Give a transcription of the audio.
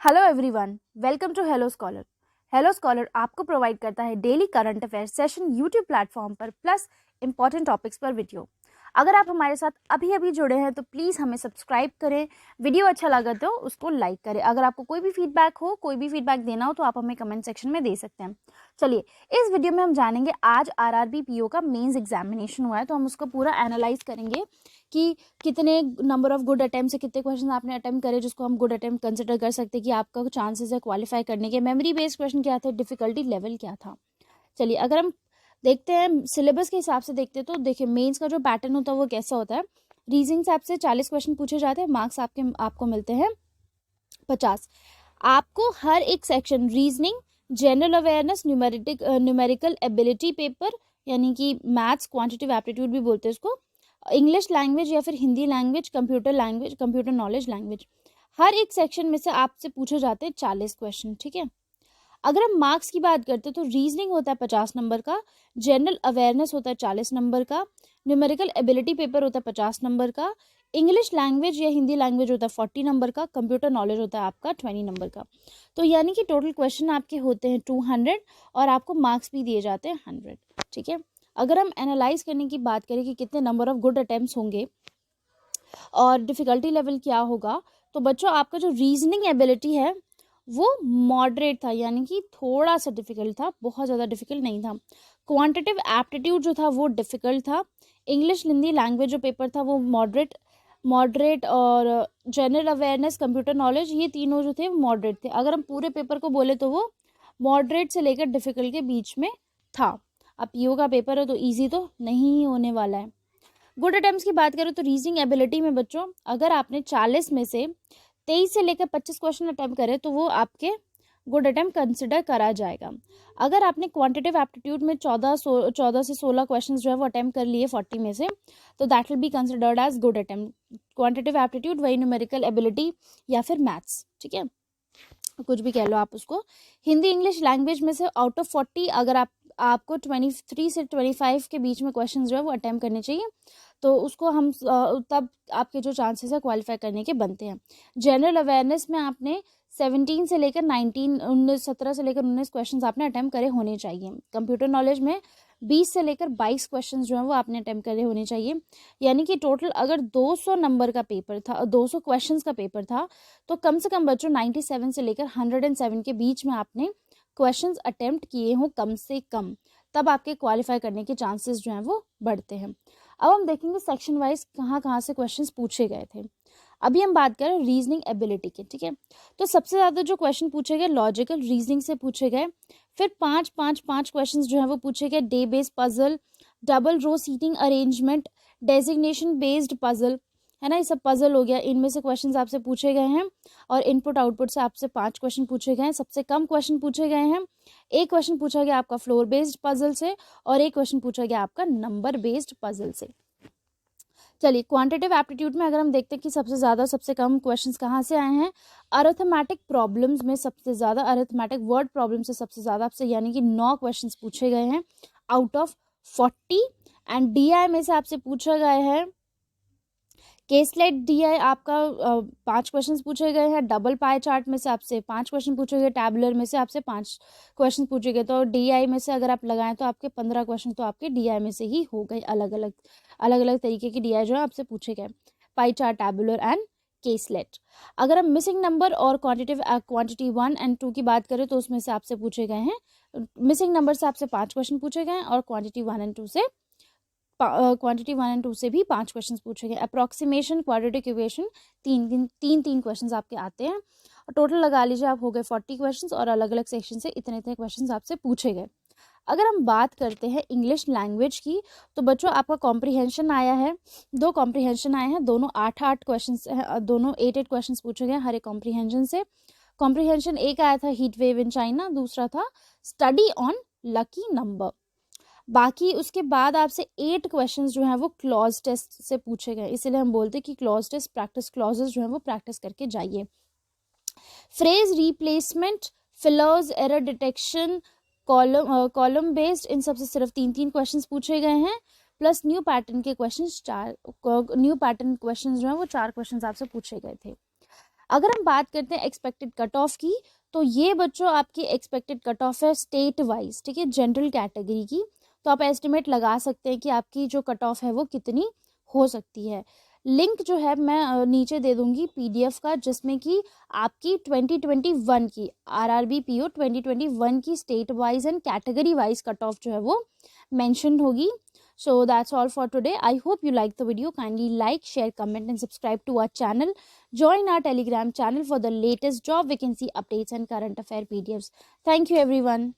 Hello everyone, welcome to hello scholar. Hello scholar आपको provide करता है daily current affair session YouTube platform पर plus important topics पर video. अगर आप हमारे साथ अभी अभी जुड़े हैं तो प्लीज़ हमें सब्सक्राइब करें। वीडियो अच्छा लगा तो उसको लाइक करें। अगर आपको कोई भी फीडबैक देना हो तो आप हमें कमेंट सेक्शन में दे सकते हैं। चलिए, इस वीडियो में हम जानेंगे, आज आरआरबी पीओ का मेंस एग्जामिनेशन हुआ है तो हम उसको पूरा एनालाइज करेंगे कि कितने नंबर ऑफ गुड अटेम्प्ट से कितने क्वेश्चन आपने अटेम्प्ट करे जिसको हम गुड अटेम्प्ट कंसिडर कर सकते हैं कि आपका चांसेस है क्वालिफाई करने के। मेमोरी बेस्ड क्वेश्चन क्या थे, डिफिकल्टी लेवल क्या था। चलिए, अगर हम देखते हैं सिलेबस के हिसाब से देखते हैं तो देखिए मेंस का जो पैटर्न होता है वो कैसा होता है। रीजनिंग से आपसे 40 क्वेश्चन पूछे जाते हैं, मार्क्स आपको मिलते हैं 50। आपको हर एक section reasoning, general awareness, numerical ability paper यानी कि मैथ्स, क्वांटिटेटिव एप्टीट्यूड भी बोलते हैं इसको, इंग्लिश लैंग्वेज या फिर Hindi language, computer knowledge language, हर एक सेक्शन में से आपसे पूछे जाते हैं 40 क्वेश्चन। ठीक है, अगर हम मार्क्स की बात करते हैं तो रीजनिंग होता है 50 नंबर का, जनरल अवेयरनेस होता है 40 नंबर का, न्यूमेरिकल एबिलिटी पेपर होता है 50 नंबर का, इंग्लिश लैंग्वेज या हिंदी लैंग्वेज होता है 40 नंबर का, कंप्यूटर नॉलेज होता है आपका 20 नंबर का। तो यानी कि टोटल क्वेश्चन आपके होते हैं 200 और आपको मार्क्स भी दिए जाते हैं 100। ठीक है, अगर हम एनालाइज करने की बात करें कि कितने नंबर ऑफ गुड अटेम्प्ट्स होंगे और डिफ़िकल्टी लेवल क्या होगा, तो बच्चों आपका जो रीजनिंग एबिलिटी है वो मॉडरेट था, यानी कि थोड़ा सा डिफिकल्ट था, बहुत ज़्यादा डिफिकल्ट नहीं था। क्वांटिटेटिव एप्टीट्यूड जो था वो डिफिकल्ट था। इंग्लिश हिंदी लैंग्वेज जो पेपर था वो मॉडरेट और जनरल अवेयरनेस, कंप्यूटर नॉलेज, ये तीनों जो थे वो मॉडरेट थे। अगर हम पूरे पेपर को बोले तो वो मॉडरेट से लेकर डिफिकल्ट के बीच में था। अब पीओ का पेपर है तो ईजी तो नहीं ही होने वाला है। गुड अटेम्प्ट्स की बात करें तो रीजनिंग एबिलिटी में बच्चों अगर आपने 40 में से 23 से लेकर 25 क्वेश्चन अटेम्प्ट करे तो वो आपके गुड अटेम्प्ट कंसिडर करा जाएगा। अगर आपने क्वांटिटेटिव एप्टीट्यूड में 14 से 16 क्वेश्चंस जो है वो अटेम्प्ट कर लिए 40 में से, तो that will be considered as good attempt. Quantitative aptitude वही न्यूमेरिकल एबिलिटी या फिर मैथ्स, ठीक है, कुछ भी कह लो आप उसको। हिंदी इंग्लिश लैंग्वेज में से आउट ऑफ 40 अगर आपको 23 से 25 के बीच में क्वेश्चन जो है वो अटेम्प्ट करने चाहिए, तो उसको हम तब आपके जो चांसेस है क्वालिफाई करने के बनते हैं। जनरल अवेयरनेस में आपने 17 से लेकर 17 से लेकर 19 क्वेश्चंस आपने अटेम्प्ट करे होने चाहिए। कंप्यूटर नॉलेज में 20 से लेकर 22 क्वेश्चंस जो हैं वो आपने अटेम्प्ट करे होने चाहिए। यानी कि टोटल अगर 200 नंबर का पेपर था, 200 क्वेश्चंस का पेपर था, तो कम से कम बच्चों 97 से लेकर 107 के बीच में आपने क्वेश्चंस अटेम्प्ट किए हों कम से कम, तब आपके क्वालिफाई करने के चांसेस जो हैं वो बढ़ते हैं। अब हम देखेंगे सेक्शन वाइज कहाँ कहाँ से क्वेश्चंस पूछे गए थे। अभी हम बात करें रीजनिंग एबिलिटी की। ठीक है, तो सबसे ज़्यादा जो क्वेश्चन पूछे गए लॉजिकल रीजनिंग से पूछे गए, फिर पाँच क्वेश्चन जो है वो पूछे गए day based puzzle, double row seating arrangement, designation based puzzle, है ना, ये सब पजल हो गया। इनमें से क्वेश्चंस आपसे पूछे गए हैं और इनपुट आउटपुट से आपसे 5 क्वेश्चन पूछे गए हैं। सबसे कम क्वेश्चन पूछे गए हैं, एक क्वेश्चन पूछा गया आपका फ्लोर बेस्ड पजल से और एक क्वेश्चन पूछा गया आपका नंबर बेस्ड पजल से। चलिए, क्वांटिटेटिव एप्टीट्यूड में अगर हम देखते हैं कि सबसे ज़्यादा सबसे कम क्वेश्चंस कहाँ से आए हैं, अरिथमेटिक प्रॉब्लम्स में सबसे ज़्यादा, अरिथमेटिक वर्ड प्रॉब्लम से सबसे ज़्यादा आपसे यानी कि 9 क्वेश्चंस पूछे गए हैं आउट ऑफ 40। एंड डीआई में से आपसे पूछा गया है केसलेट डीआई आपका 5 क्वेश्चंस पूछे गए हैं। डबल पाई चार्ट में से आपसे 5 क्वेश्चन पूछे गए, टैबुलर में से आपसे 5 क्वेश्चन पूछे गए। तो डीआई में से अगर आप लगाएं तो आपके 15 क्वेश्चन तो आपके डीआई में से ही हो गए। अलग अलग तरीके की डीआई जो है आपसे पूछे गए, pie chart, tabular and caselet. अगर हम मिसिंग नंबर और क्वांटिटी 1 और 2 की बात करें तो उसमें से आपसे पूछे गए हैं, मिसिंग नंबर से आपसे 5 क्वेश्चन पूछे गए हैं और क्वांटिटी 1 और 2 से भी 5 क्वेश्चंस पूछे गए। अप्रॉक्सीमेशन, क्वाड्रेटिक इक्वेशन, तीन क्वेश्चंस आपके आते हैं और टोटल लगा लीजिए आप हो गए 40 क्वेश्चंस और अलग अलग सेक्शन से इतने क्वेश्चंस आपसे पूछे गए। अगर हम बात करते हैं इंग्लिश लैंग्वेज की तो बच्चों आपका कॉम्प्रिहेंशन आया है, 2 कॉम्प्रिहेंशन आए हैं, दोनों 8 क्वेश्चंस हैं, दोनों 8 क्वेश्चंस पूछे गए हर एक कॉम्प्रिहेंशन से। कॉम्प्रिहेंशन एक आया था हीट वेव इन चाइना, दूसरा था स्टडी ऑन लकी नंबर। बाकी उसके बाद आपसे 8 क्वेश्चंस जो हैं वो क्लॉज टेस्ट से पूछे गए, इसीलिए हम बोलते हैं कि क्लॉज टेस्ट प्रैक्टिस क्लॉजेस जो हैं वो प्रैक्टिस करके जाइए। Phrase replacement, fillers, error detection, column based, इन सबसे सिर्फ 3 क्वेश्चंस पूछे गए हैं, प्लस न्यू पैटर्न के क्वेश्चंस 4 जो हैं वो 4 क्वेश्चंस आपसे पूछे गए थे। अगर हम बात करते हैं एक्सपेक्टेड कट ऑफ की, तो ये बच्चों आपकी एक्सपेक्टेड कट ऑफ है स्टेट वाइज, ठीक है, जनरल कैटेगरी की। तो आप एस्टिमेट लगा सकते हैं कि आपकी जो कट ऑफ है वो कितनी हो सकती है। लिंक जो है मैं नीचे दे दूंगी पीडीएफ का, जिसमें कि आपकी 2021 की आरआरबी पीओ 2021 की state wise and category wise cut off जो है वो मेंशन होगी। So that's all for today. I hope you liked the video. Kindly like, share, comment and subscribe to our channel. Join our Telegram channel for the latest job vacancy updates and current affair PDFs. Thank you everyone.